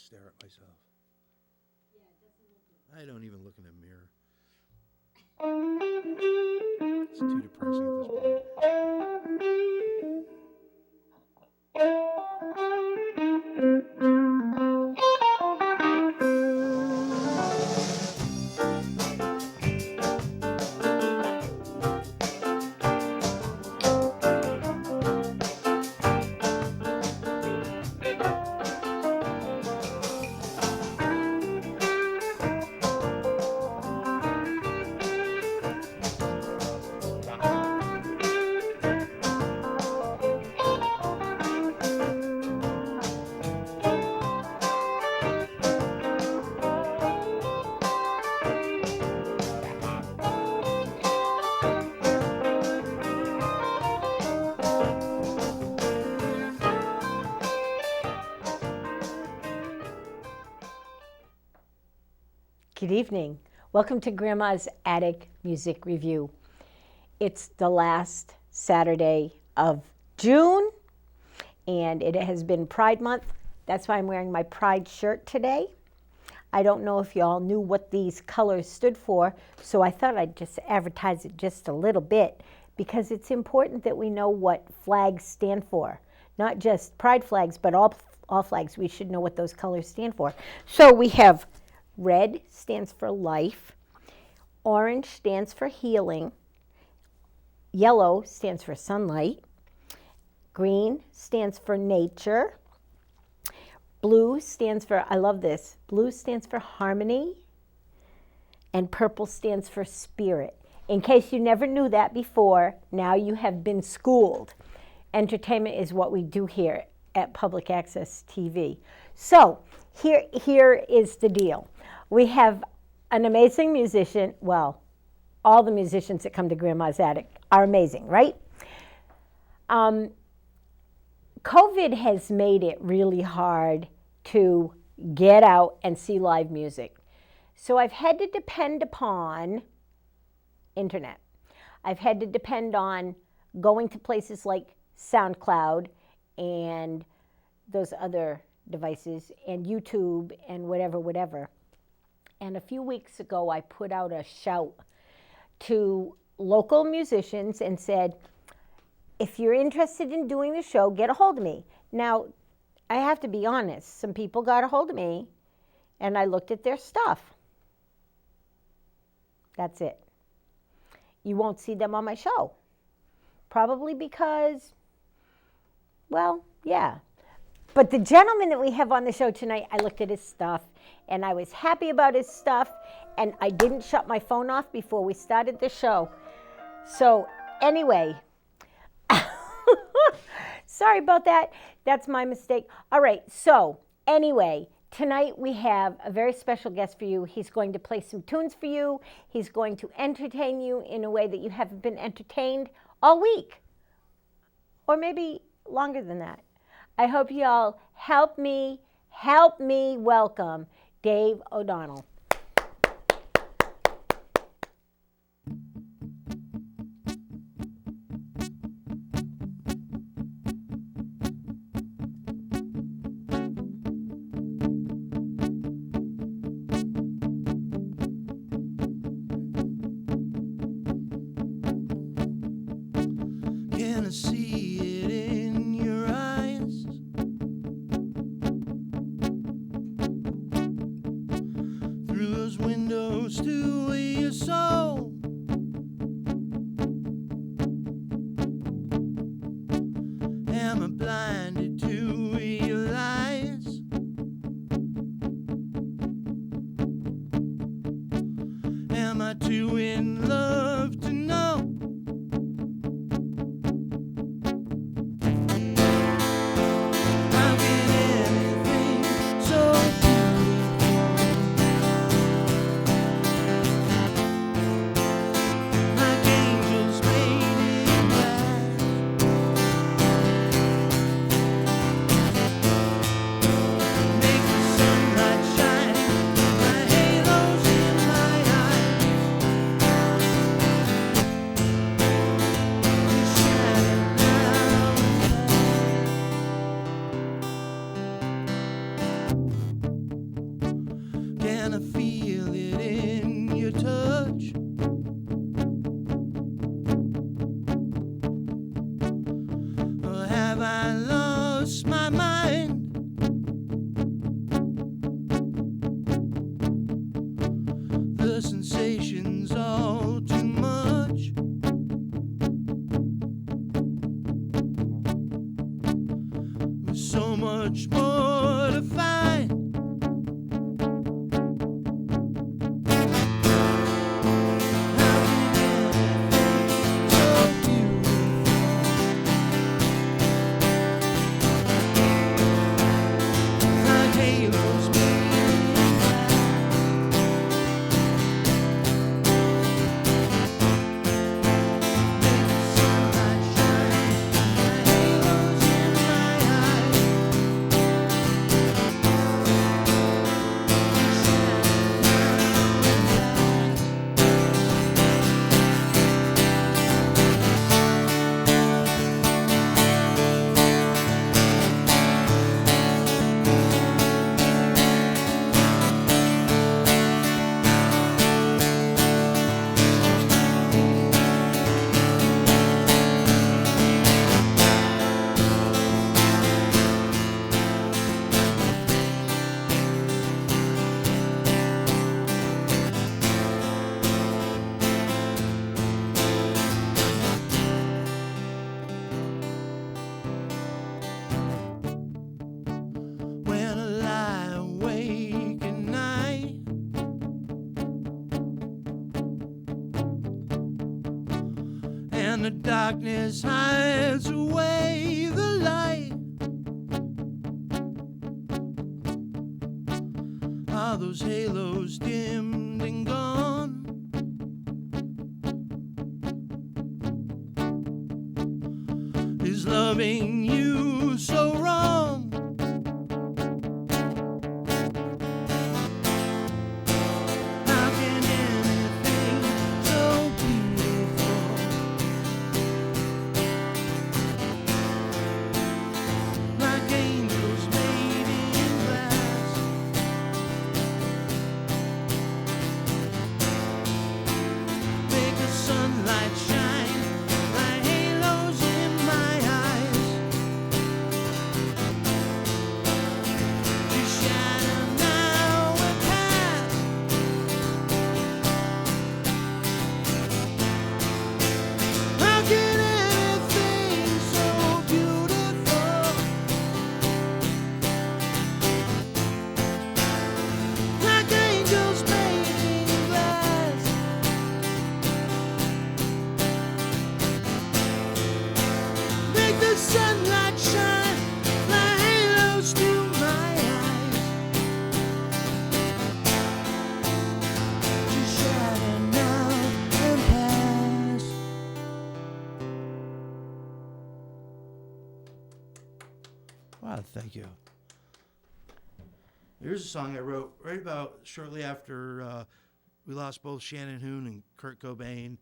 stare at myself. I don't even look in the mirror. It's too depressing at this point. Good evening. Welcome to Grandma's Attic Music Review. It's the last Saturday of June, and it has been Pride Month. That's why I'm wearing my Pride shirt today. I don't know if y'all knew what these colors stood for, so I thought I'd just advertise it just a little bit because it's important that we know what flags stand for. Not just Pride flags, but all flags. We should know what those colors stand for. So we have red stands for life, orange stands for healing, yellow stands for sunlight, green stands for nature, blue stands for, I love this, blue stands for harmony, and purple stands for spirit. In case you never knew that before, now you have been schooled. Entertainment is what we do here at Public Access TV. So here is the deal. We have an amazing musician. Well, all the musicians that come to Grandma's Attic are amazing, right? COVID has made it really hard to get out and see live music. So I've had to depend upon internet. I've had to depend on going to places like SoundCloud and those other devices and YouTube and whatever. And a few weeks ago, I put out a shout to local musicians and said, if you're interested in doing the show, get a hold of me. Now, I have to be honest, some people got a hold of me and I looked at their stuff. That's it. You won't see them on my show. Probably because, well, yeah. But the gentleman that we have on the show tonight, I looked at his stuff and I was happy about his stuff and I didn't shut my phone off before we started the show. So anyway, sorry about that. That's my mistake. All right, so anyway, tonight we have a very special guest for you. He's going to play some tunes for you. He's going to entertain you in a way that you haven't been entertained all week. Or maybe longer than that. I hope y'all help me welcome Dave O'Donnell. Can I see it in your eyes? Through those windows to your soul. Am I blinded to your lies? Am I too in love to know? How can anything so like angels made in glass? Make the sunlight shine, my halos in my eyes. much. Or have I lost my mind? The sensation's all too much. There's so much more to find. And the darkness hides away the light. Are those halos dimmed and gone? Is loving you so wrong? How can anything so beautiful like angels made in glass make the sunlight shine like halos in my eyes? Just shadow now and past. How can anything so beautiful like angels made in glass make the sunlight shine like halos to my eyes? Just shadow now and past. Wow, thank you. Here's a song I wrote right about shortly after we lost both Shannon Hoon and Kurt Cobain,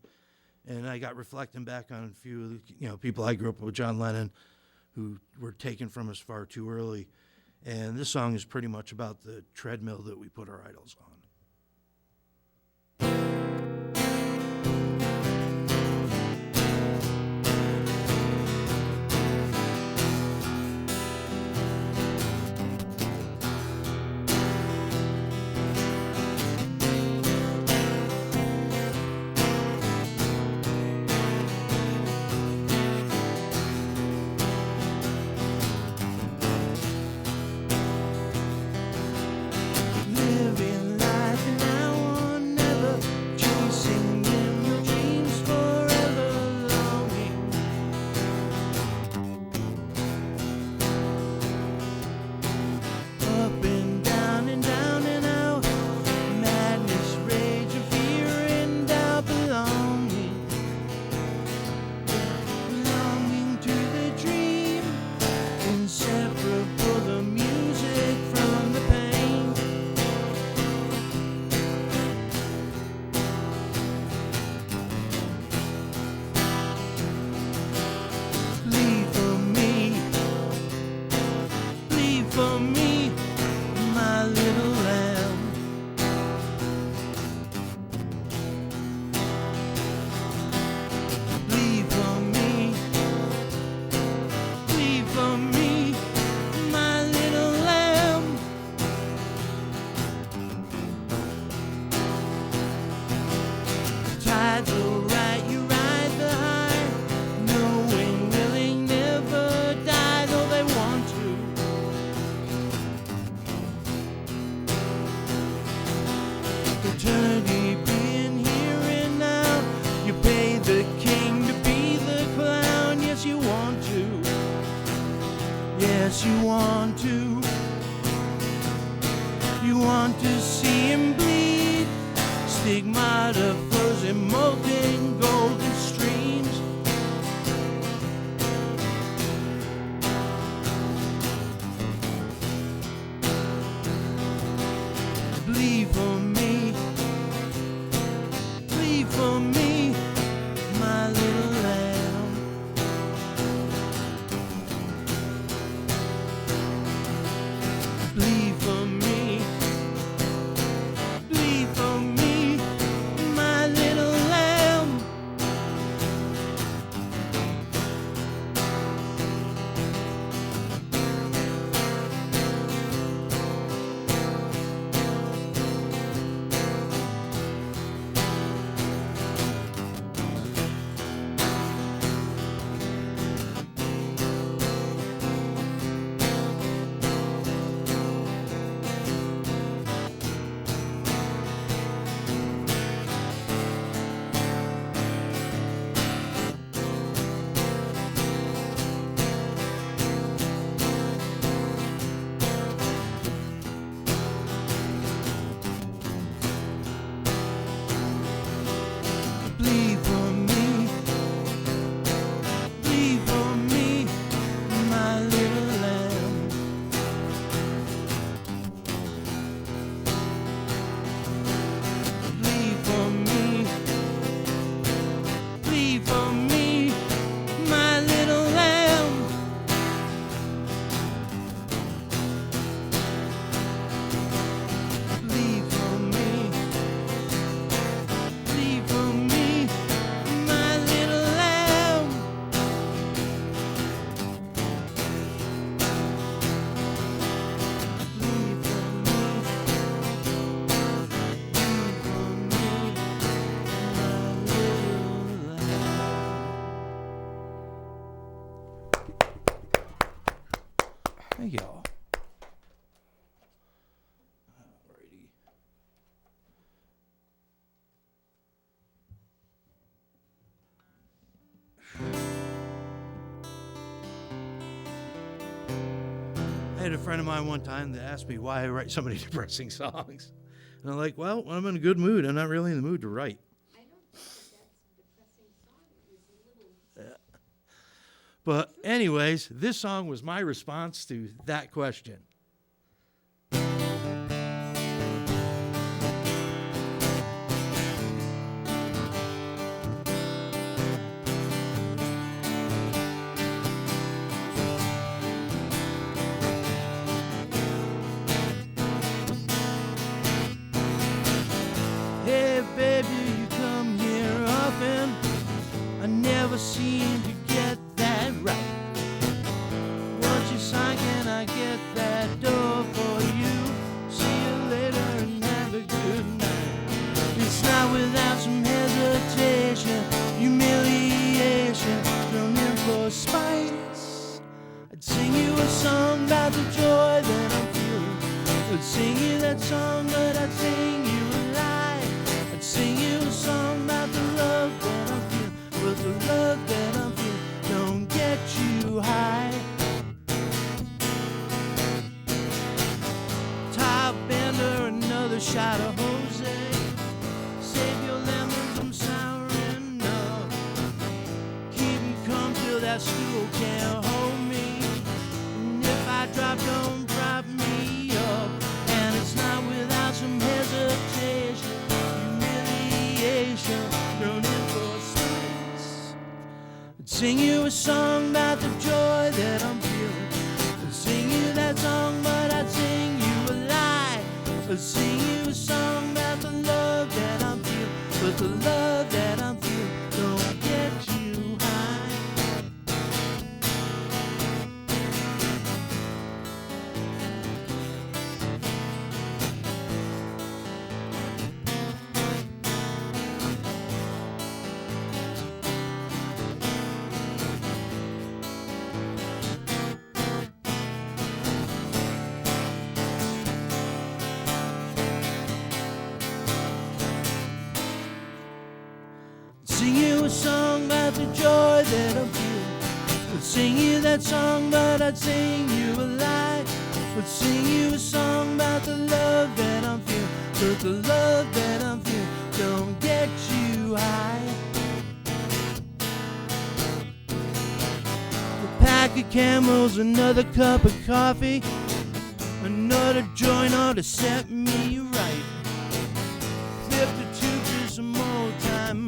and I got reflecting back on a few of the, people I grew up with, John Lennon, who were taken from us far too early. And this song is pretty much about the treadmill that we put our idols on. Living life bleed for me, my little lamb. Bleed for me, bleed for me, my little lamb. Bleed for me, bleed for me, my little lamb. Bleed for me, bleed for me, my little lamb. Bleed for me, bleed for me, my little lamb. Bleed for me, bleed for me, my little lamb. Thank y'all. Alrighty. I had a friend of mine one time that asked me why I write so many depressing songs. And I'm like, well, when I'm in a good mood, I'm not really in the mood to write. I don't think that's a depressing song. It was a little. But anyways, this song was my response to that question. Hey baby, you come here often. I never seem to get that right. Once you sign, can I get that door for you? See you later and have a good night. It's not without some hesitation, humiliation, thrown in for spice. I'd sing you a song about the joy that I'm feeling. I'd sing you that song, but I'd sing you a lie. I'd sing you a song about the love that I'm feeling, but the love that I'm feeling don't get you high. Top bender, another shot of Jose. Save your lemons, I'm souring up. Keep 'em calm till that stool can't hold me. And if I drop, don't prop me up. And it's not without some hesitation, humiliation, thrown in for space. I'd sing you a song about the joy that I'm feeling. I'd sing you that song, but I'd sing you a lie. I'd sing you a song about the love that I'm feeling, but the love that I'm feeling don't get you high. Sing you a song about the joy that I'm feeling. I'd sing you that song, but I'd sing you a lie. I'd sing you a song about the love that I'm feeling, but the love that I'm feeling don't get you high. A pack of Camels, another cup of coffee, another joint ought to set me right. Flip the tube to some old time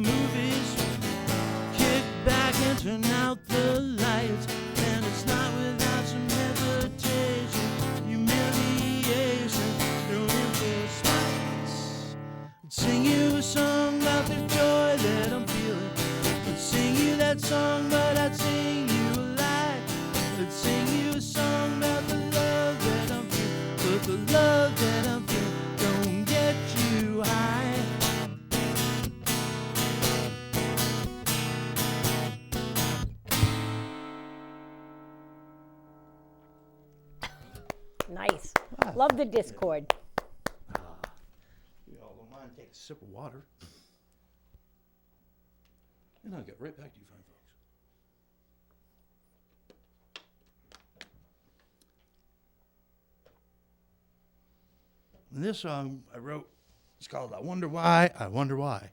song, but I'd sing you a lie. I'd sing you a song about the love that I'm feeling, but the love that I'm feeling don't get you high. Nice. Love the Discord. You all don't mind take a sip of water. And I'll get right back to you fine folks. And this song I wrote, it's called I Wonder Why, I Wonder Why.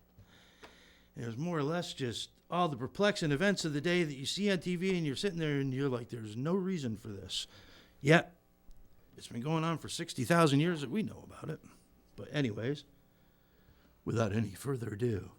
It was more or less just all the perplexing events of the day that you see on TV, and you're sitting there and you're like, there's no reason for this. Yet, it's been going on for 60,000 years that we know about it. But anyways, without any further ado.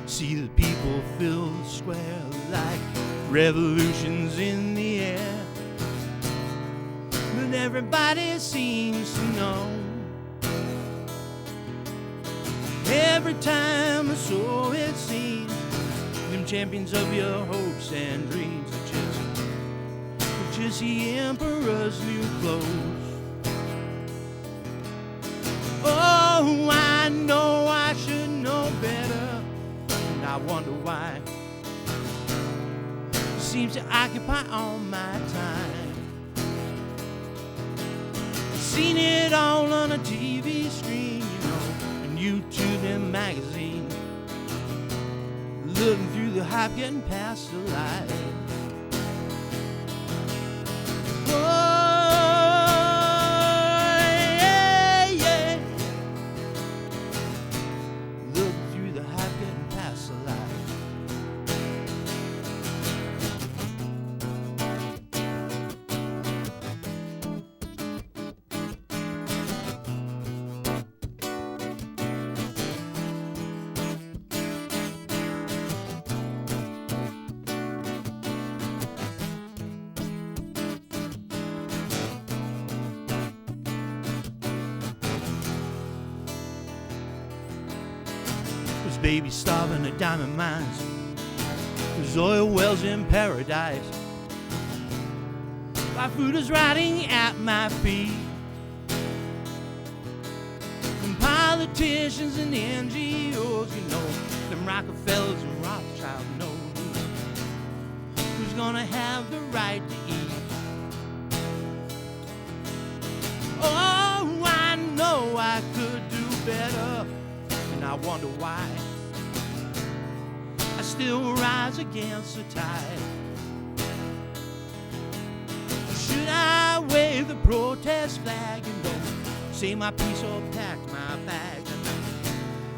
See the people fill the square like revolutions in the air. But everybody seems to know every time, so it seems, them champions of your hopes and dreams are just the emperor's new clothes. Oh, I know I should know better. I wonder why it seems to occupy all my time. Seen it all on a TV screen, you know, and YouTube and magazine. Looking through the hype, getting past the light. Babies starving at diamond mines. There's oil wells in paradise. My food is rotting at my feet. And politicians and NGOs, you know, them Rockefellers and Rothschild know who's gonna have the right to eat. Oh, I know I could do better, and I wonder why I still rise against the tide. Should I wave the protest flag and go say my piece or pack my bags and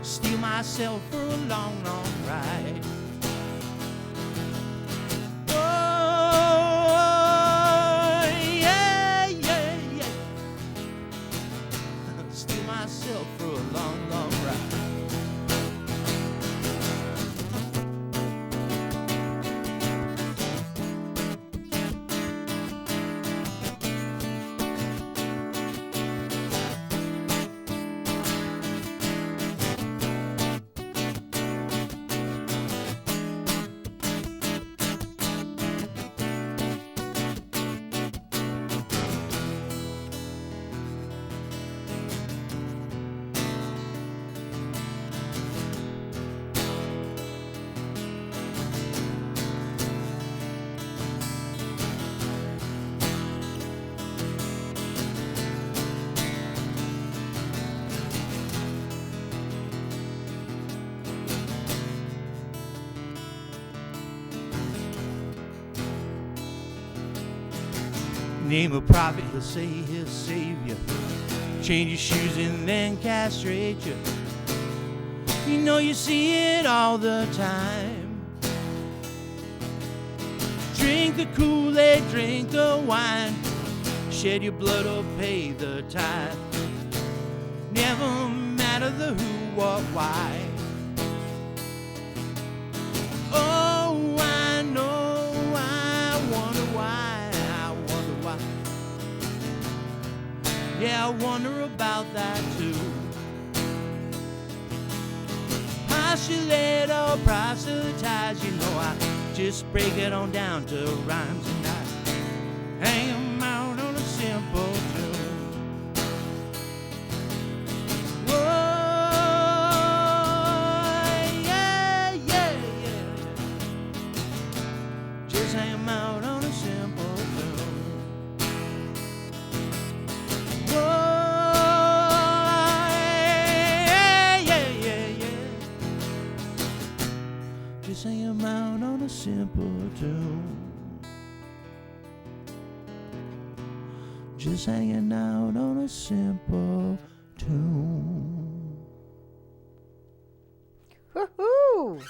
steal myself for a long, long ride? Oh, yeah, yeah, yeah. Steal myself for a long, long ride. Name a prophet, he'll say he'll save you. Change your shoes and then castrate you. You know you see it all the time. Drink Drink the Kool-Aid, drink the wine, shed your blood or pay the tithe. Never matter the who, what, why. Oh, I know, I wonder why, yeah, I wonder about that too. Postulate or proselytize, you know, I just break it on down to rhymes and I hang 'em out on a simple tune. Whoa, yeah, yeah, yeah. Just hang 'em out on a simple tune. Whoa, yeah, yeah, yeah, yeah. Just hang 'em out on a simple tune. Just hanging out on a simple tune. Woohoo!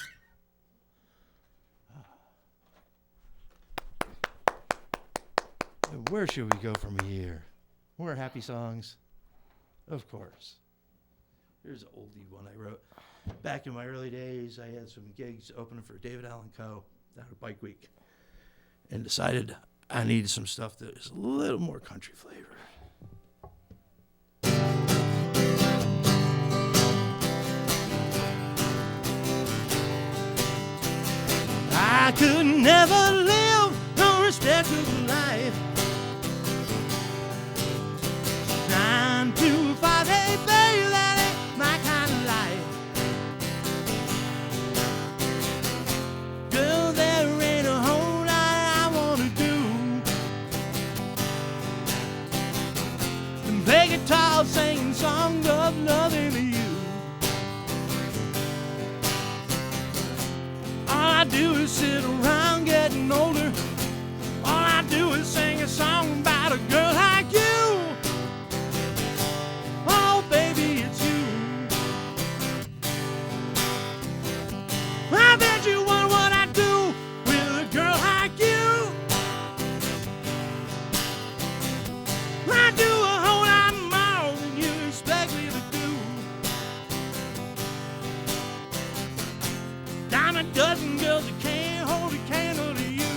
Where should we go from here? More happy songs? Of course. Here's an oldie one I wrote. Back in my early days, I had some gigs opening for David Allen Co. down at Bike Week and decided I needed some stuff that was a little more country flavor. I could never live no respectable life. 9 to 5, hey baby, that ain't my kind of life. Girl, there ain't a whole lot I wanna do. And play guitar, singing songs of loving to you. All I do is sit around getting older. All I do is sing a song about a girl like you. Oh, baby, it's you. I bet you wonder what I do with a girl like you. I do a whole lot more than you expect me to do. Dime a dozen girls that can't hold a candle to you.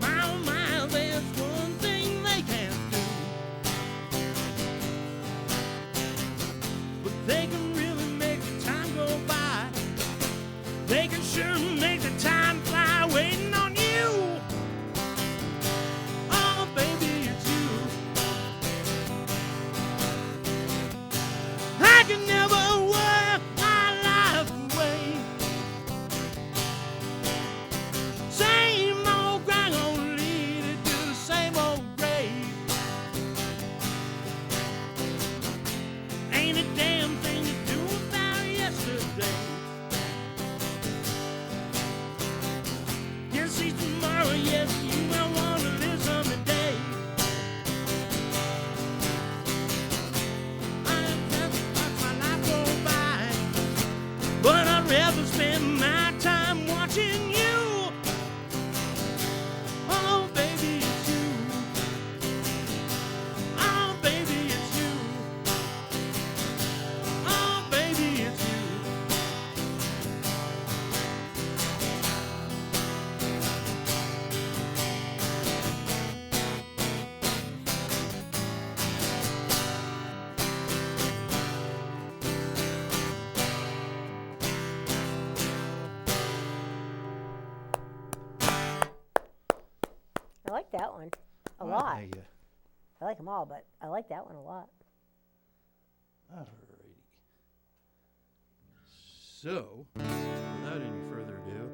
My, there's one thing they can't do. But they can really make the time go by. They can sure make the time fly waiting on you. Oh, baby, it's you. I can never work my life away. Same old grind gonna lead it to the same old grave. Ain't a damn thing to do about yesterday. Can't see tomorrow, yes, you might wanna live some today. I'd rather watch my life go by, but I'd rather spend my time watching you. Oh, baby, it's you. Oh, baby, it's you. Oh, baby, it's you. I like that one a Well, lot. thank you. I like them all, but I like that one a lot. Alrighty. So, without any further ado,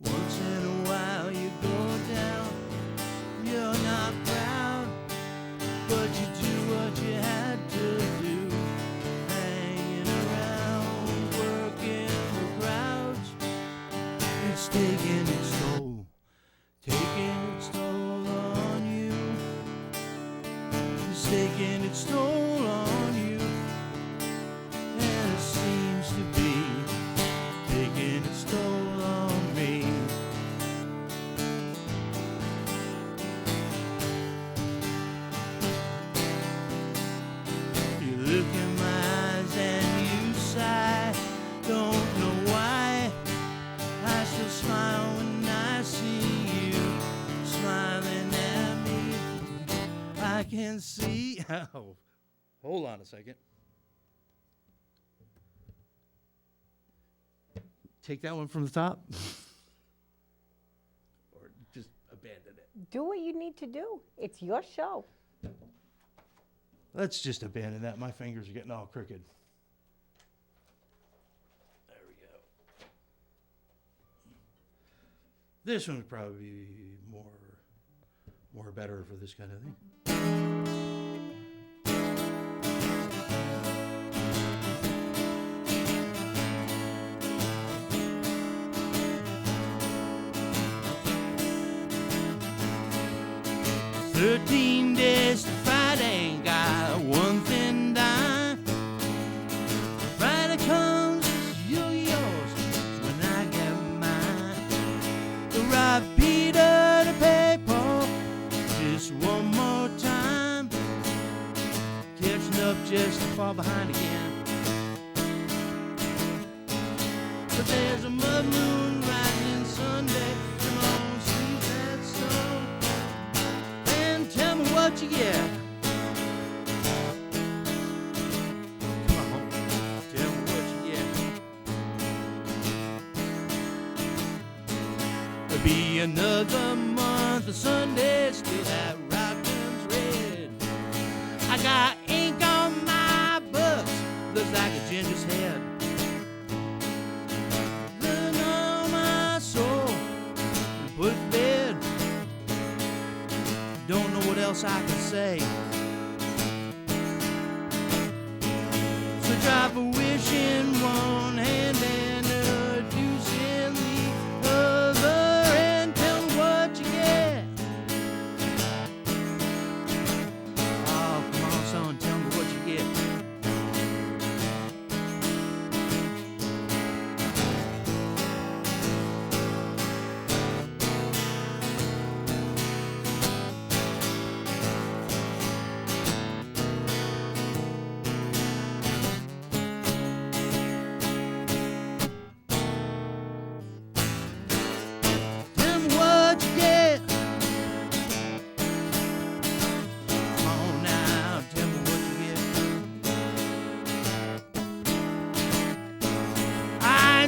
once in a while you go down. You're not proud, but you do what you had now, hold on a second. Take that one from the top? Or just abandon it? Do what you need to do. It's your show. Let's just abandon that. My fingers are getting all crooked. There we go. This one would probably be more better for this kind of thing. 13 days to Friday, got one thing done. Friday comes, you're yours when I get mine. Rob Peter to pay Paul just one more time. Catching up just to fall behind again. But there's a mud moon rising Sunday. Come on, sweet that song. Tell me what you get. Come on, tell me what you get. There'll be another month of Sundays till that rock turns red. I got ink on my books, looks like a ginger's head. Living on my soul, put it to bed. Don't know what else I can say. So drop a wish in one hand and a deuce in the other, and tell me what you get. Oh, come on, son, tell me what you get.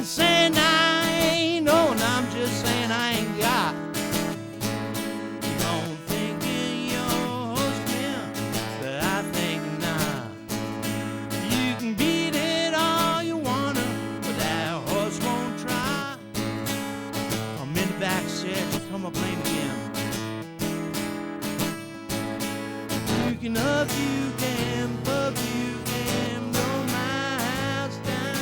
Saying I ain't old, I'm just saying I ain't got. You don't think you're hosting, but I think not. You can beat it all you wanna, but that horse won't try. I'm in the back seat, come up lane again. You can up, you can bub, you can blow my house down.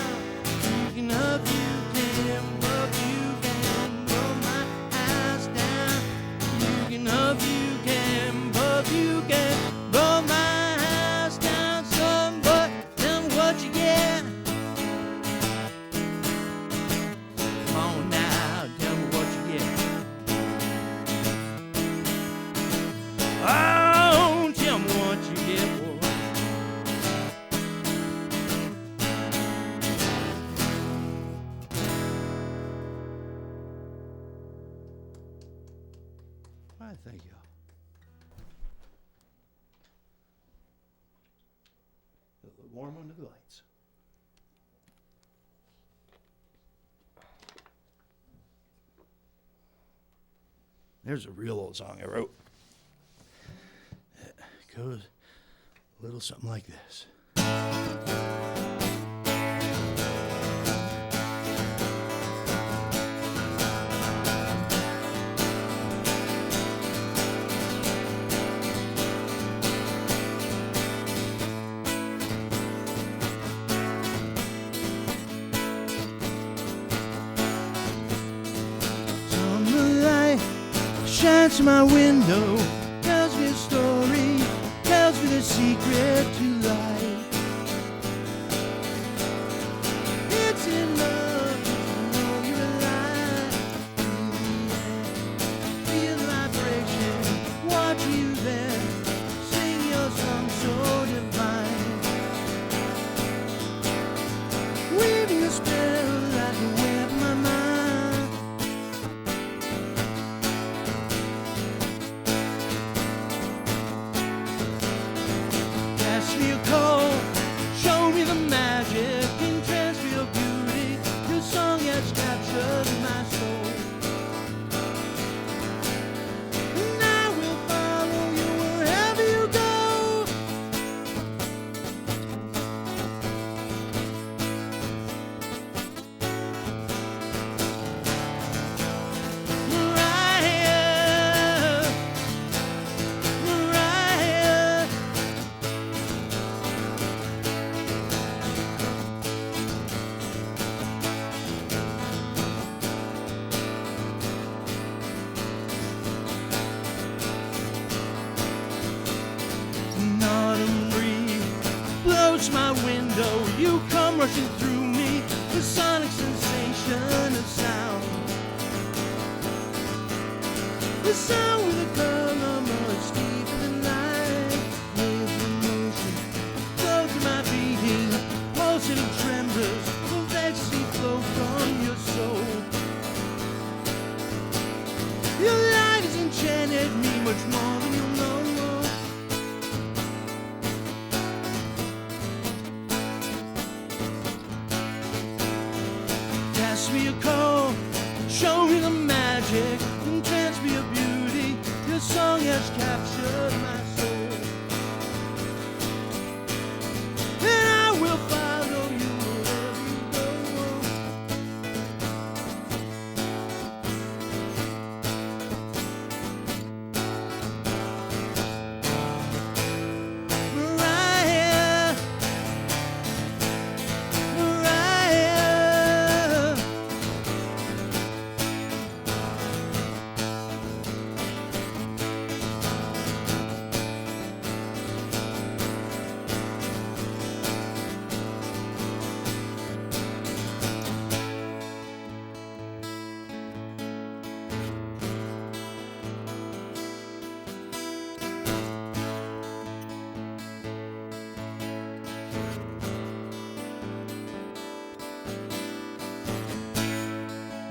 You can up, you can bub, you can blow my house down. You can up, you can bub, you can blow my house down. Son, but tell me what you get. Come on now, tell me what you get. Oh, tell me what you get, boy. Why, thank you. Warm under the lights. There's a real old song I wrote. It goes a little something like this. Shines through my window, tells me a story, tells me the secret to life. It's enough to know you're alive. Feel the vibration, watch you there, sing your song so divine. Weaving a spell that can whip my mind. past my window, you come rushing through me, the sonic sensation of sound. The sound with a color much deeper than light. Waves of motion flow through my being, pulsing tremors of ecstasy flow from your soul. Your light has enchanted me much more than you'll know. Cast me a call, show me the magic, enchant me of beauty. Your song has captured my soul, and I will follow you wherever you go. Mariah, Mariah.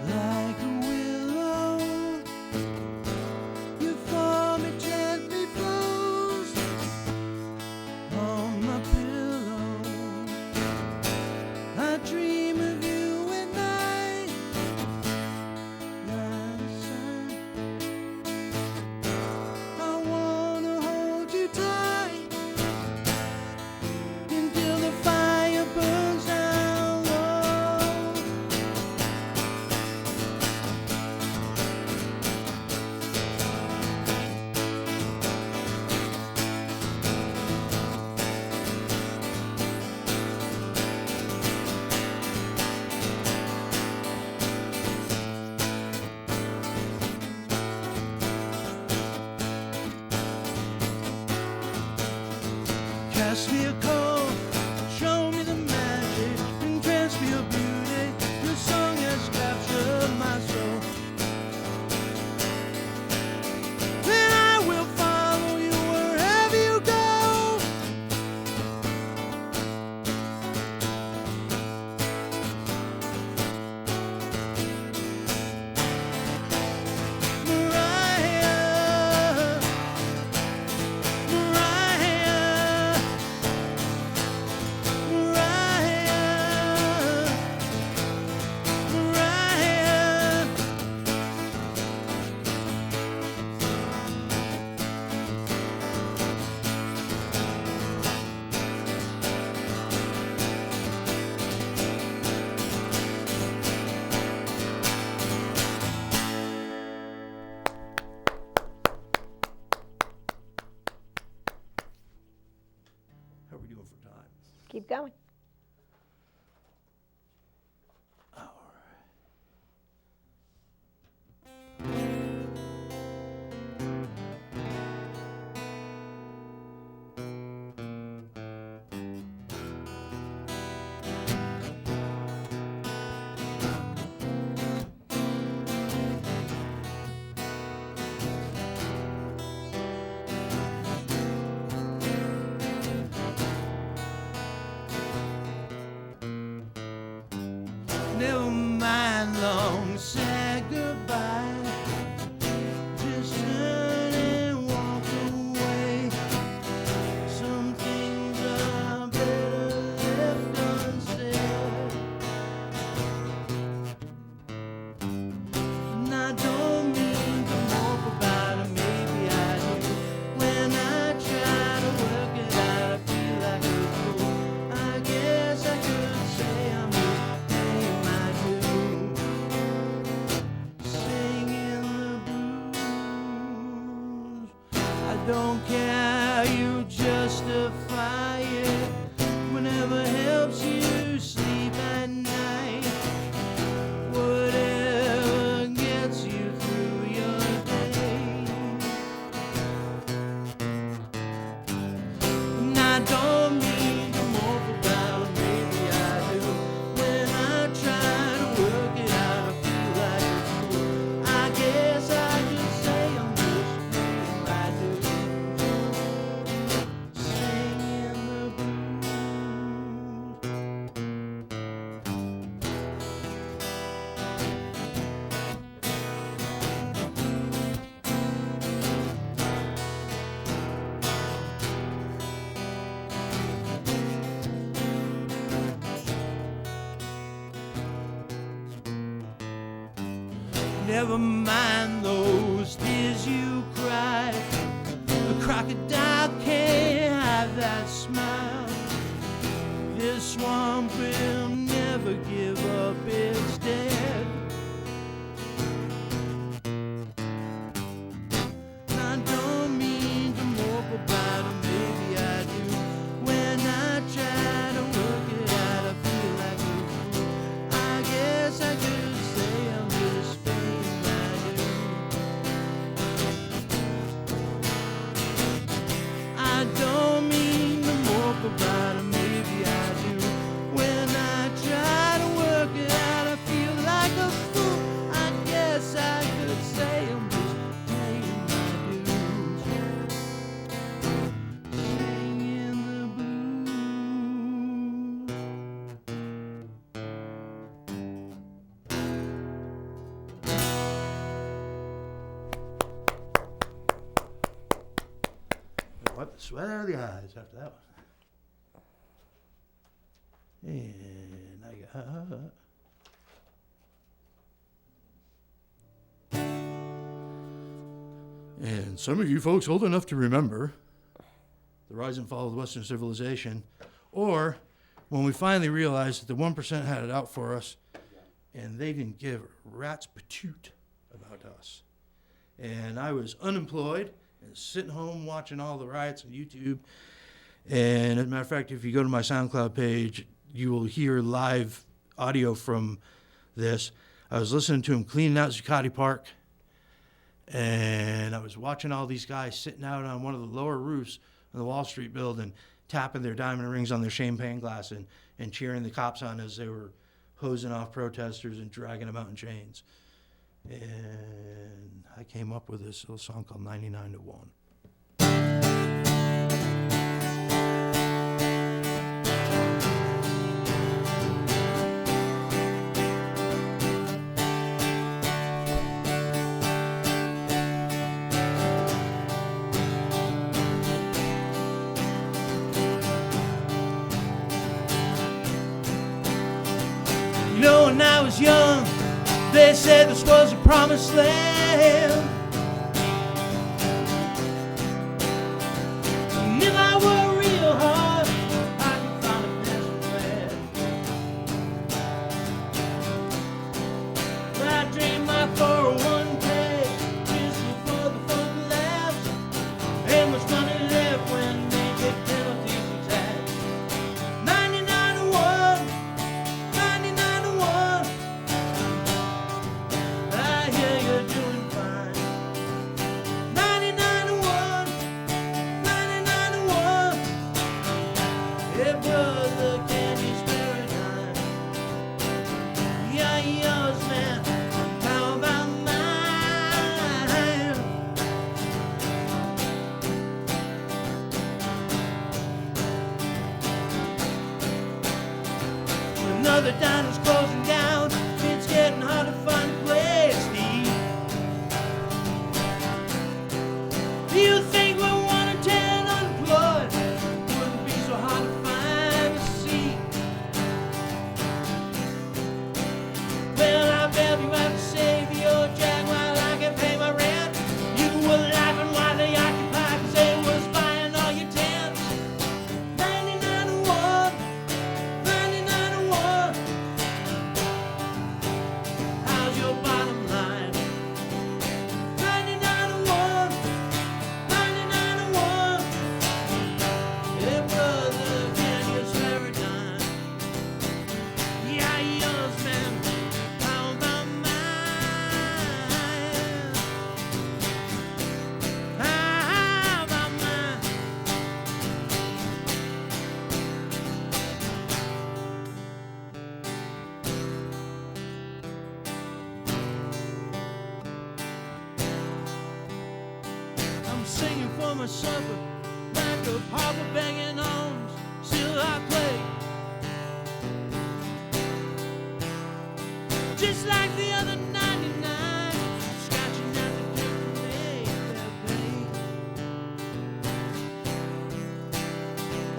Like a willow, you form it gently flows on my pillow. I dream of you at night. I wanna hold you tight until the fire burns down low. Cast me a call, show me the magic, enchant me of beauty. Your song has captured my soul, and I will follow you wherever you go. Mariah, Mariah, Mariah, Mariah. How are we doing for time? Keep going. Never mind long said goodbye. Just turn and walk away. Some things are better left unsaid. And I don't mean to mope about it, maybe I do. When I try to work it out, I feel like a fool. I guess I could say I'm just paying my dues. Never mind those tears you cry. A crocodile can't have that smile. This swamp will never give up its dead. I don't mean to mope about it, maybe I do. When I try to work it out, I feel like a fool. I guess I could say I'm just paying my due. I don't mean to mope about it, maybe I do. When I try to work it out, I feel like a fool. I guess I could say I'm just paying my dues. Paying the blues. Wipe the sweat out of the eyes after that one. And I got. And some of you folks old enough to remember the rise and fall of Western civilization, or when we finally realized that the 1% had it out for us, and they didn't give a rat's patoot about us. And I was unemployed and sitting home watching all the riots on YouTube. And as a matter of fact, if you go to my SoundCloud page, you will hear live audio from this. I was listening to him cleaning out Zuccotti Park, and I was watching all these guys sitting out on one of the lower roofs of the Wall Street building, tapping their diamond rings on their champagne glass and cheering the cops on as they were hosing off protesters and dragging them out in chains. And I came up with this little song called 99 to 1. You know, when I was young, they said this was a promised land. And if I were real hard, I could find a master plan. But I dreamed my 401k, whistle for the funk laughs. Ain't much money left when they get penalties and tax. 99 to 1, 99 to 1. I hear you're doing fine. 99 to 1, 99 to 1. Hey, brother, can you spare a dime? Yeah, yours, man. How about mine? Another diner's closing down. It's getting hard to find a place to eat. Do you think we're 1 or 10 unemployed? Wouldn't be so hard to find a seat. Well, I bet you have to save your jag while I can pay my rent. You were laughing while they occupied 'cause they was buying all your tents. 99 to 1, 99 to 1. How's your bottom line? 99 to 1, 99 to 1. Hey, brother, can you spare a dime? Yeah, yours, man. How about mine? How about mine? I'm singing for my supper, like a harper banging arms. Still I play, just like the other 99, scratching at the dirt to make their pay.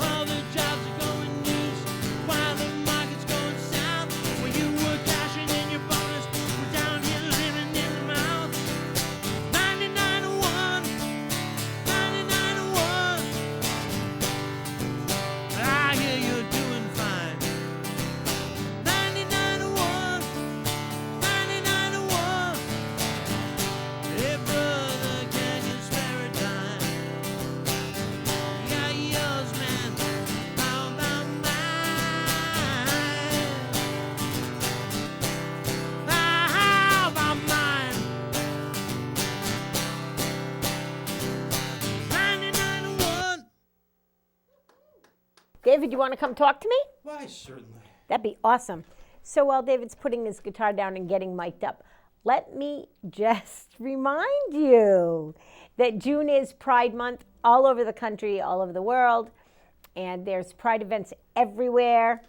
All the jobs are going east, while the market's going south. When you were cashing in your bonus, we're down here living in the David, you want to come talk to me? Why, certainly. That'd be awesome. So while David's putting his guitar down and getting mic'd up, let me just remind you that June is Pride Month all over the country, all over the world, and there's Pride events everywhere.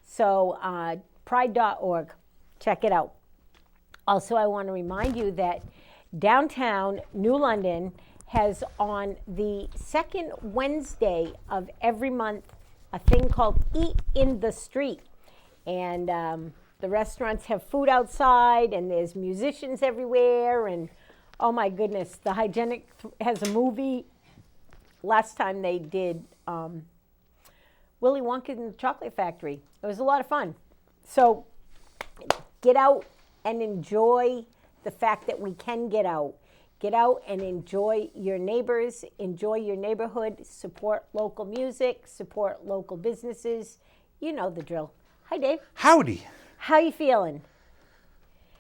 So pride.org, check it out. Also, I want to remind you that downtown New London has on the second Wednesday of every month a thing called Eat in the Street. And the restaurants have food outside, and there's musicians everywhere, and oh my goodness, the Hygienic has a movie. Last time they did Willy Wonka and the Chocolate Factory. It was a lot of fun. So get out and enjoy the fact that we can get out. Get out and enjoy your neighbors, enjoy your neighborhood, support local music, support local businesses. You know the drill. Hi, Dave. Howdy. How you feeling?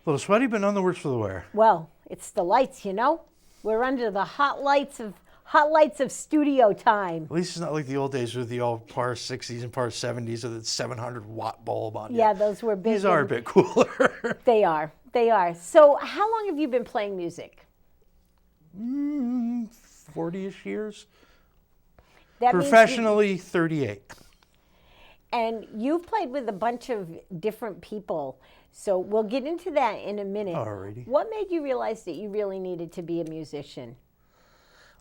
A little sweaty, but none the worse for the wear. Well, it's the lights, you know. We're under the hot lights of studio time. At least it's not like the old days with the old par 60s and par 70s with the 700-watt bulb on. Yeah, those were big. These are a bit cooler. They are. They are. So how long have you been playing music? 40-ish years. That means Professionally, 38. and you've played with a bunch of different people. So we'll get into that in a minute. Alrighty. What made you realize that you really needed to be a musician?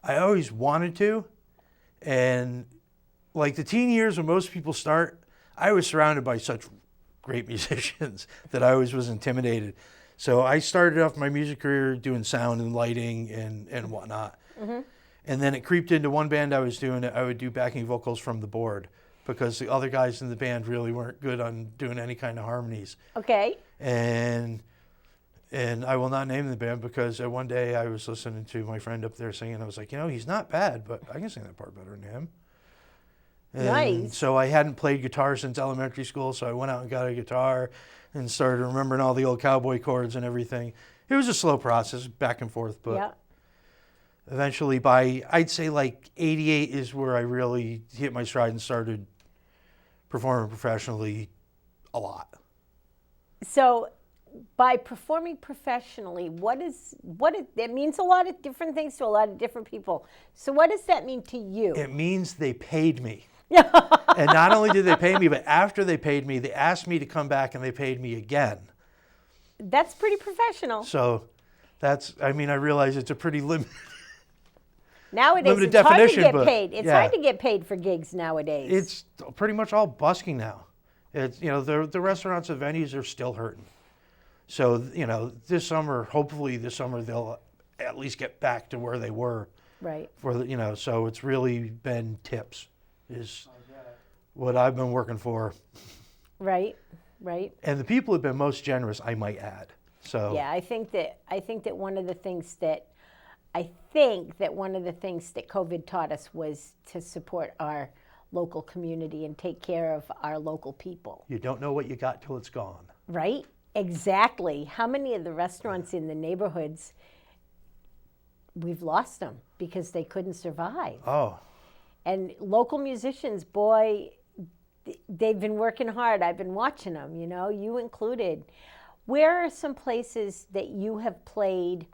I always wanted to. And like the teen years when most people start, I was surrounded by such great musicians that I always was intimidated. So I started off my music career doing sound and lighting and whatnot. Mm-hmm. And then it creeped into one band I was doing. I would do backing vocals from the board because the other guys in the band really weren't good on doing any kind of harmonies. Okay. And I will not name the band because one day I was listening to my friend up there singing. I was like, he's not bad, but I can sing that part better than him. And nice. So I hadn't played guitar since elementary school, so I went out and got a guitar and started remembering all the old cowboy chords and everything. It was a slow process, back and forth, but eventually by, I'd say like 88 is where I really hit my stride and started performing professionally a lot. So by performing professionally, it means a lot of different things to a lot of different people. So what does that mean to you? It means they paid me. And not only did they pay me, but after they paid me, they asked me to come back and they paid me again. That's pretty professional. So I realize it's a pretty limited nowadays, limited it's definition, hard to get paid. It's hard to get paid for gigs nowadays. It's pretty much all busking now. It's, the restaurants and venues are still hurting. So, this summer, hopefully this summer, they'll at least get back to where they were. Right. So it's really been tips is what I've been working for. Right. And the people have been most generous, I might add. So yeah, I think that one of the things that COVID taught us was to support our local community and take care of our local people. You don't know what you got till it's gone. Right? Exactly. How many of the restaurants in the neighborhoods, we've lost them because they couldn't survive. Oh. And local musicians, boy, they've been working hard. I've been watching them, you included. Where are some places that you have played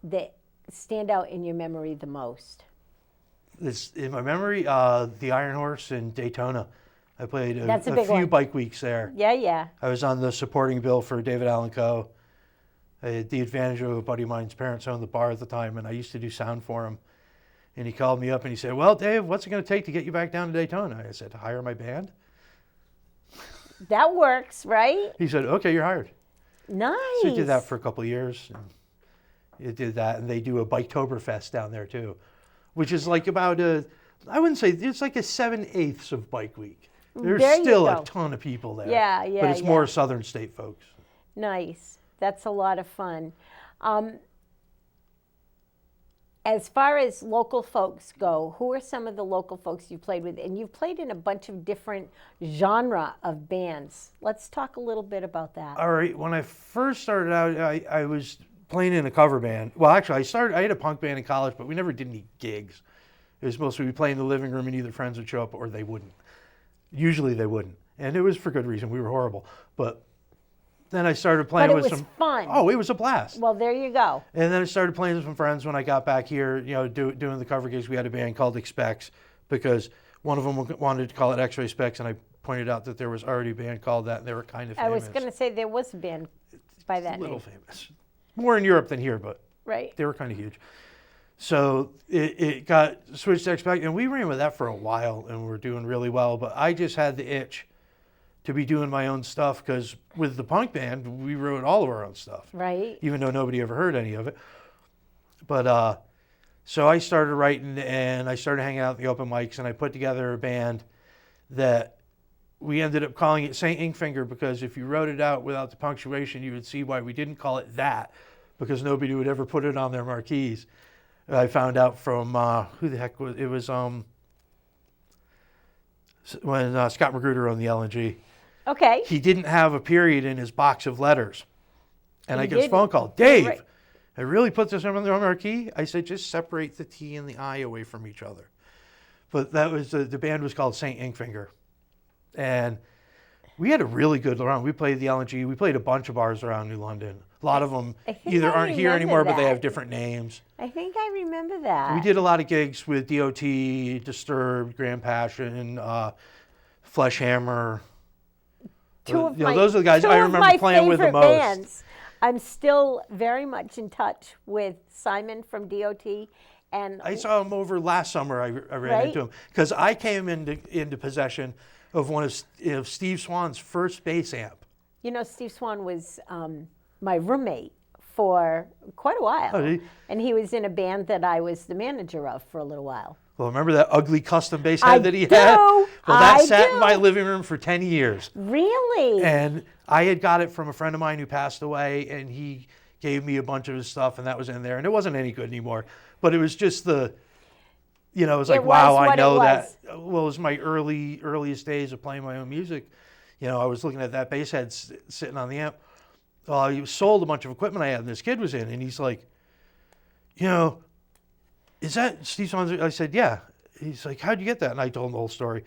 that stand out in your memory the most? In my memory, the Iron Horse in Daytona. I played a few bike weeks there. Yeah. I was on the supporting bill for David Allen Co. I had the advantage of a buddy of mine's parents owned the bar at the time, and I used to do sound for him. And he called me up and he said, "Well, Dave, what's it going to take to get you back down to Daytona?" I said, "Hire my band." That works, right? He said, "Okay, you're hired." Nice. So he did that for a couple of years. And it did that, and they do a Biketoberfest down there too, which is like about I wouldn't say, it's like a 7/8 of Bike Week. There's still a ton of people there. Yeah. But it's more Southern state folks. Nice. That's a lot of fun. As far as local folks go, who are some of the local folks you've played with? And you've played in a bunch of different genre of bands. Let's talk a little bit about that. All right. When I first started out, I was playing in a cover band. Well, actually, I had a punk band in college, but we never did any gigs. It was mostly we play in the living room and either friends would show up or they wouldn't. Usually they wouldn't. And it was for good reason. We were horrible. But then I started But playing it with was some... fun. Oh, it was a blast. Well, there you go. And then I started playing with some friends when I got back here, doing the cover gigs. We had a band called Expects because one of them wanted to call it X-Ray Specs, and I pointed out that there was already a band called that, and they were kind of I famous. was going to say there was a band by that A little name. famous. More in Europe than here, but Right. they were kind of huge. So it got switched to Expect, and we ran with that for a while, and we were doing really well. But I just had the itch to be doing my own stuff because with the punk band, we wrote all of our own stuff. Right. Even though nobody ever heard any of it. But so I started writing, and I started hanging out at the open mics, and I put together a band that we ended up calling it St. Inkfinger because if you wrote it out without the punctuation, you would see why we didn't call it that, because nobody would ever put it on their marquees. I found out from, who the heck was it? Was when Scott Magruder owned the LNG. Okay. He didn't have a period in his box of letters. And I get this didn't? phone call, Dave, Right. I really put this on the marquee. I said, just separate the T and the I away from each other. But that was, the band was called St. Inkfinger. And we had a really good run. We played the LNG. We played a bunch of bars around New London. A lot of them I think either I aren't here remember anymore, but they that. have different names. I think I remember that. We did a lot of gigs with DOT, Disturbed, Grand Passion, Flesh Hammer. Those are the guys I remember playing with the most. Bands. I'm still very much in touch with Simon from DOT, and I saw him over last summer. I ran Right? into him because I came into possession of one of Steve Swan's first bass amp. you know Steve Swan was my roommate for quite a while, Oh, did he? and he was in a band that I was the manager of for a little while. Well, remember that ugly custom bass I head that he do. had? Well, that I sat do. in my living room for 10 years. Really? And I had got it from a friend of mine who passed away, and he gave me a bunch of his stuff, and that was in there. And it wasn't any good anymore. But it was just it was like, It was wow, I what it know that. was. Well, it was my earliest days of playing my own music. I was looking at that bass head sitting on the amp. Well, I sold a bunch of equipment I had, and this kid was in, and he's like, is that Steve Swan's? I said, yeah. He's like, how'd you get that? And I told him the whole story.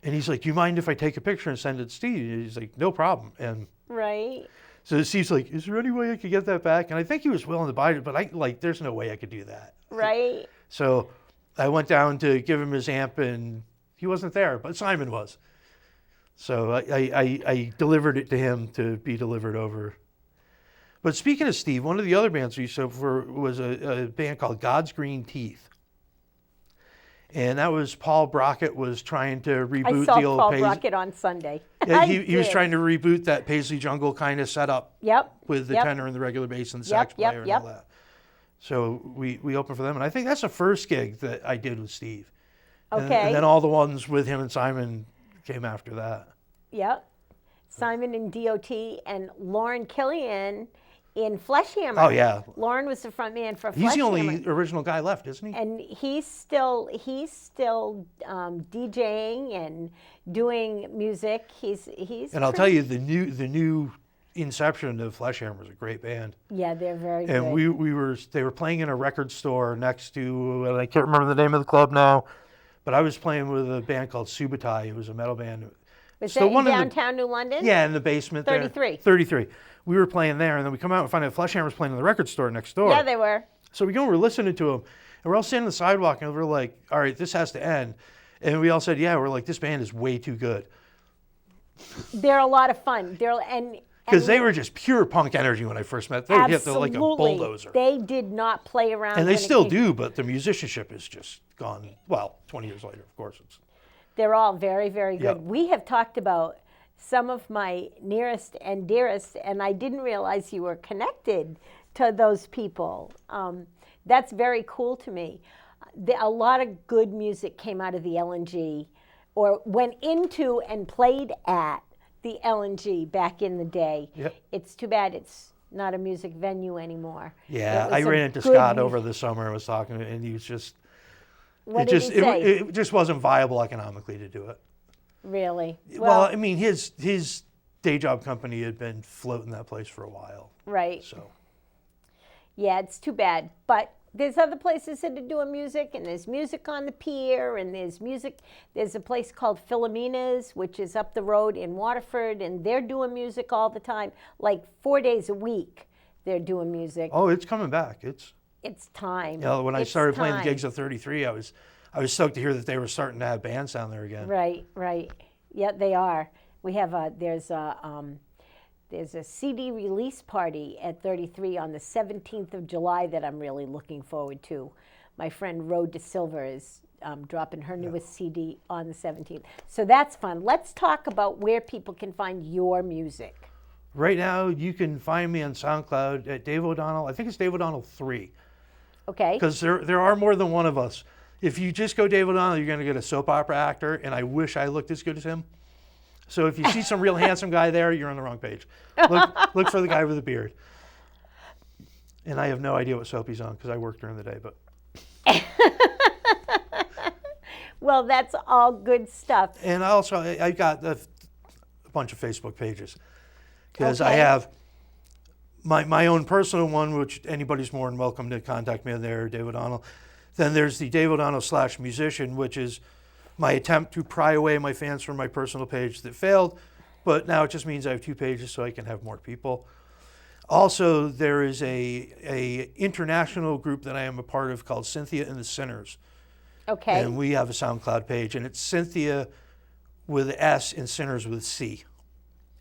And he's like, do you mind if I take a picture and send it to Steve? And he's like, no problem. And Right. so Steve's like, is there any way I could get that back? And I think he was willing to buy it, but there's no way I could do that. Right. So I went down to give him his amp, and he wasn't there, but Simon was. So I delivered it to him to be delivered over. But speaking of Steve, one of the other bands we used to for was a band called God's Green Teeth. And that was Paul Brockett was trying to reboot I saw the old Paul Paisley. Brockett on Sunday. Yeah, I he was did. trying to reboot that Paisley Jungle kind of setup Yep. with the yep. tenor and the regular bass and the Yep, sax yep, player and yep. all that. So we opened for them, and I think that's the first gig that I did with Steve. Okay. And then all the ones with him and Simon came after that. Yep. Simon in DOT and Lauren Killian in Flesh Hammer. Oh, yeah. Lauren was the front man for He's Flesh the only Hammer. original guy left, isn't he? And he's still DJing and doing music. He's And I'll tell you, the new inception of Flesh Hammer is a great band. Yeah, they're very And good. they were playing in a record store next to, and I can't remember the name of the club now, but I was playing with a band called Subutai. It was a metal band. Was So that in one of the- downtown New London? Yeah, in the basement there. 33. 33. We were playing there, and then we come out and find out Flesh Hammer's playing in the record store next door. Yeah, they were. So we go and we're listening to them, and we're all standing on the sidewalk, and we're like, all right, this has to end. And we all said, yeah, we're like, this band is way too good. They're a lot of fun. Because they were just pure punk energy when I first met them. They hit absolutely like a bulldozer. They did not play around. And they when it still came- do, but the musicianship is just gone, 20 years later, of course. They're all very, very good. Yep. We have talked about some of my nearest and dearest, and I didn't realize you were connected to those people. That's very cool to me. A lot of good music came out of the LNG or went into and played at the LNG back in the day. Yep. It's too bad it's not a music venue anymore. Yeah, It was I a ran into good Scott mu- over the summer and was talking, and he was just, What it did just, he say? it just wasn't viable economically to do it. Really? Well, I mean, his day job company had been floating that place for a while. Right. So Yeah, it's too bad. But there's other places that are doing music, and there's music on the pier, and there's a place called Philomena's, which is up the road in Waterford, and they're doing music all the time, like 4 days a week they're doing music. Oh, it's coming back. It's time. You know, when I It's started playing the time. gigs at 33, I was stoked to hear that they were starting to have bands down there again. Right. Yeah, they are. We have there's a CD release party at 33 on the 17th of July that I'm really looking forward to. My friend Rode De Silva is dropping her newest CD on the 17th. So that's fun. Let's talk about where people can find your music. Right now, you can find me on SoundCloud at Dave O'Donnell. I think it's Dave O'Donnell 3. Okay. Because there are more than one of us. If you just go Dave O'Donnell, you're going to get a soap opera actor, and I wish I looked as good as him. So if you see some real handsome guy there, you're on the wrong page. Look for the guy with the beard. And I have no idea what soap he's on because I work during the day. But Well, that's all good stuff. and also I got a bunch of Facebook pages because I Okay. have my own personal one, which anybody's more than welcome to contact me there, Dave O'Donnell. Then there's the Dave O'Donnell/musician, which is my attempt to pry away my fans from my personal page that failed, but now it just means I have 2 pages so I can have more people. Also, there is a international group that I am a part of called Cynthia and the Sinners, Okay. and we have a SoundCloud page, and it's Cynthia with an S and Sinners with C.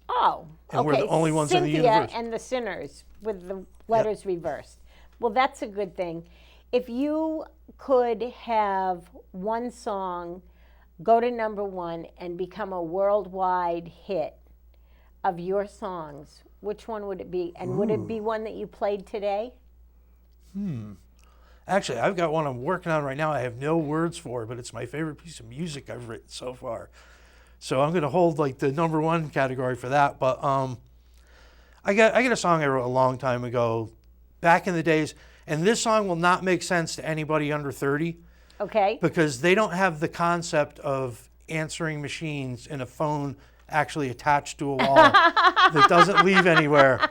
Oh, And okay. we're the only ones in the Cynthia universe. and the Sinners with the letters reversed. Well, that's a good thing. If you could have one song go to #1 and become a worldwide hit of your songs, which one would it be? And would it be one that you played today? Actually, I've got one I'm working on right now. I have no words for, but it's my favorite piece of music I've written so far. So I'm going to hold like the #1 category for that. But I got a song I wrote a long time ago, back in the days, and this song will not make sense to anybody under 30 Okay. because they don't have the concept of answering machines and a phone actually attached to a wall that doesn't leave anywhere.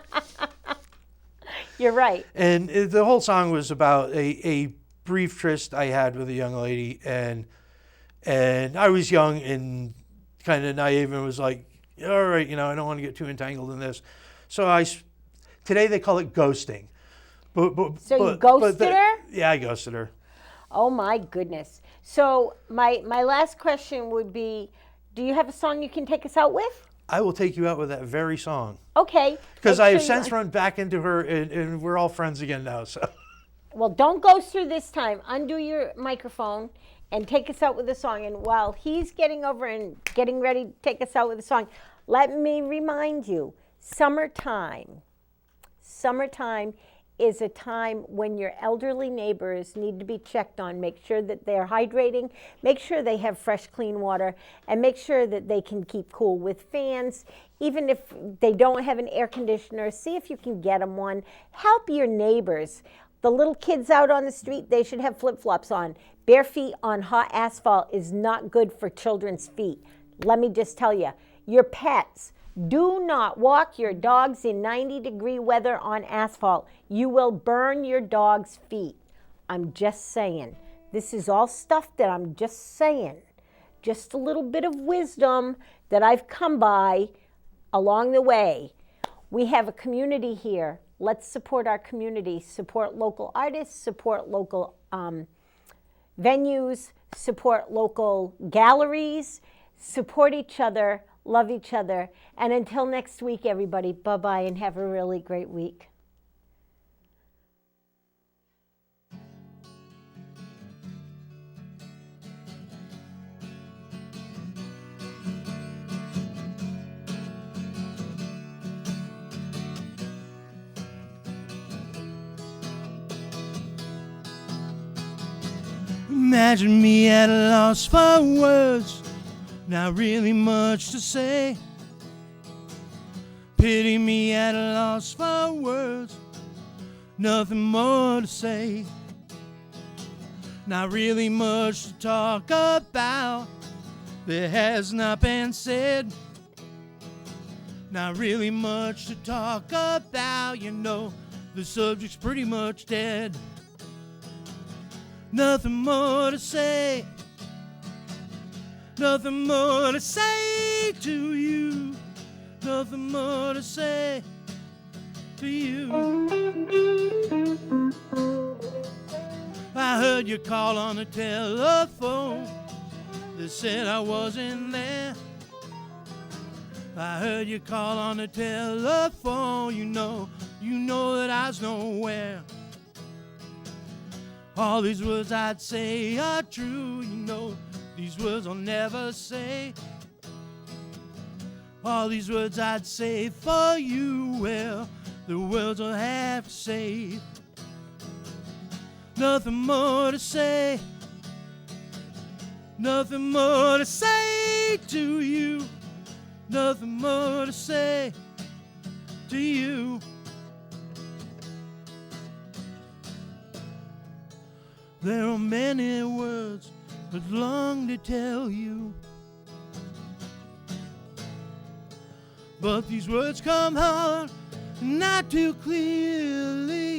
You're right. And the whole song was about a brief tryst I had with a young lady, and I was young and kind of naive and was like, all right, I don't want to get too entangled in this. So today they call it ghosting. So you ghosted her? Yeah, I ghosted her. Oh my goodness. So my last question would be, do you have a song you can take us out with? I will take you out with that very song. Okay. Because Make I have sure you- since run back into her, and we're all friends again now. So Well, don't ghost her this time. Undo your microphone and take us out with a song. And while he's getting over and getting ready to take us out with a song, let me remind you, summertime is a time when your elderly neighbors need to be checked on. Make sure that they're hydrating, make sure they have fresh, clean water, and make sure that they can keep cool with fans. Even if they don't have an air conditioner, see if you can get them one. Help your neighbors. The little kids out on the street, they should have flip-flops on. Bare feet on hot asphalt is not good for children's feet. Let me just tell you, your pets, do not walk your dogs in 90-degree weather on asphalt. You will burn your dog's feet. I'm just saying. This is all stuff that I'm just saying. Just a little bit of wisdom that I've come by along the way. We have a community here. Let's support our community. Support local artists, support local venues, support local galleries, support each other, love each other. And until next week, everybody, bye-bye and have a really great week. Imagine me at a loss for words, not really much to say. Pity me at a loss for words, nothing more to say. Not really much to talk about that has not been said. Not really much to talk about, the subject's pretty much dead. Nothing more to say. Nothing more to say to you. Nothing more to say to you. I heard you call on the telephone. They said I wasn't there. I heard you call on the telephone. You know that I was nowhere. All these words I'd say are true. You know these words I'll never say. All these words I'd say for you. Well, the words I'll have to say. Nothing more to say. Nothing more to say to you. Nothing more to say to you. There are many words I'd long to tell you, but these words come hard, not too clearly.